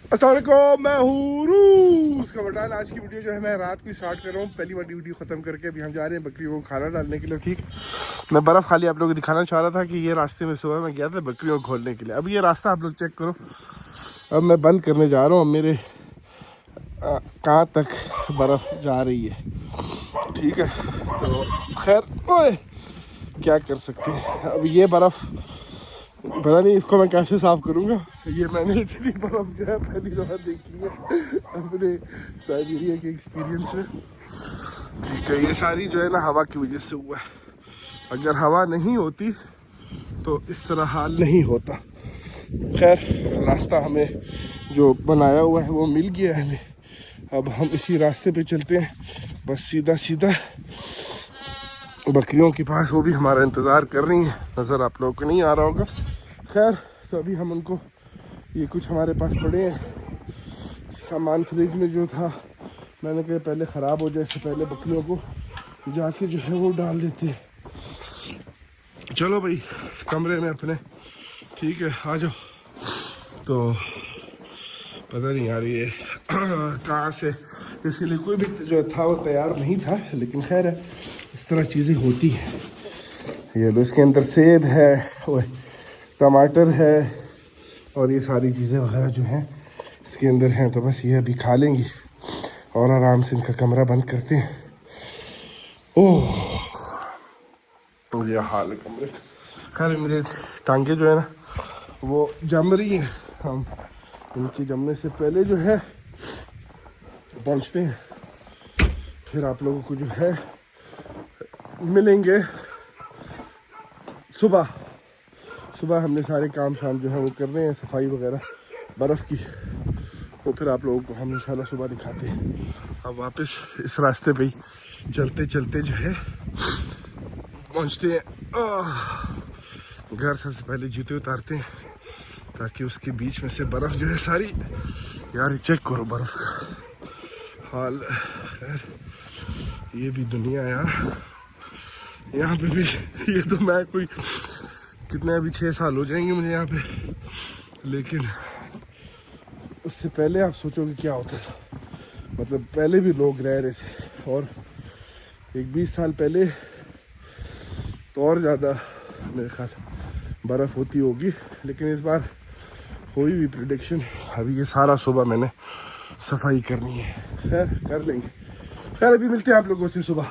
अस्सलाम वालेकुम, मैं हूँ रूस का बटान। आज की वीडियो जो है मैं रात को स्टार्ट कर रहा हूँ। पहली वाली वीडियो ख़त्म करके अभी हम जा रहे हैं बकरियों को खाना डालने के लिए। ठीक, मैं बर्फ़ खाली आप लोगों को दिखाना चाह रहा था कि ये रास्ते में सुबह मैं गया था बकरियों को खोलने के लिए। अब ये रास्ता आप लोग चेक करो, अब मैं बंद करने जा रहा हूँ। मेरे कहाँ तक बर्फ़ जा रही है, ठीक है। तो खैर ओए क्या कर सकते हैं। अब ये बर्फ़ पता नहीं इसको मैं कैसे साफ़ करूँगा। ये मैंने इतनी बर्फ़ जो है पहली दफ़ा देखी है अपने साइबेरिया के एक्सपीरियंस में। ठीक है, ये सारी जो है ना हवा की वजह से हुआ है। अगर हवा नहीं होती तो इस तरह हाल नहीं होता। खैर, रास्ता हमें जो बनाया हुआ है वो मिल गया है हमें। अब हम इसी रास्ते पे चलते हैं, बस सीधा सीधा बकरियों के पास। वो भी हमारा इंतज़ार कर रही हैं, नज़र आप लोगों को नहीं आ रहा होगा। खैर, तो अभी हम उनको, ये कुछ हमारे पास पड़े हैं सामान फ्रिज में जो था, मैंने कहा पहले ख़राब हो जाए इससे पहले बकरियों को जाके जो है वो डाल देते हैं। चलो भाई कमरे में अपने, ठीक है, आ जाओ। तो पता नहीं यार ये कहाँ से, इसके लिए कोई भी जो था वो तैयार नहीं था, लेकिन खैर है, इस तरह चीज़ें होती हैं। ये लो, इसके अंदर सेब है, टमाटर है और ये सारी चीज़ें वगैरह जो हैं इसके अंदर हैं। तो बस ये अभी खा लेंगी और आराम से इनका कमरा बंद करते हैं। ओह, तो ये हाल है कमरे का। खैर, मेरे टांगे जो है ना वो जम रही हैं, हम इनकी जमने से पहले जो है पहुंचते हैं, फिर आप लोगों को जो है मिलेंगे सुबह। सुबह हमने सारे काम शाम जो है वो कर रहे हैं, सफाई वगैरह बर्फ़ की, तो फिर आप लोगों को हम इंशाल्लाह सुबह दिखाते हैं। अब वापस इस रास्ते पे ही चलते चलते जो है पहुंचते हैं घर। सबसे पहले जूते उतारते हैं ताकि उसके बीच में से बर्फ़ जो है सारी, यार चेक करो बर्फ़ का हाल। खैर, ये भी दुनिया यार, यहाँ पे भी। ये तो मैं कोई कितने, अभी 6 साल हो जाएंगे मुझे यहाँ पे, लेकिन उससे पहले आप सोचोगे क्या होता था। मतलब पहले भी लोग रह रहे थे, और एक 20 साल पहले तो और ज़्यादा मेरे ख्याल बर्फ़ होती होगी, लेकिन इस बार कोई भी प्रेडिक्शन। अभी ये सारा सुबह मैंने सफाई करनी है, खैर कर लेंगे। खैर, अभी मिलते हैं आप लोगों से सुबह।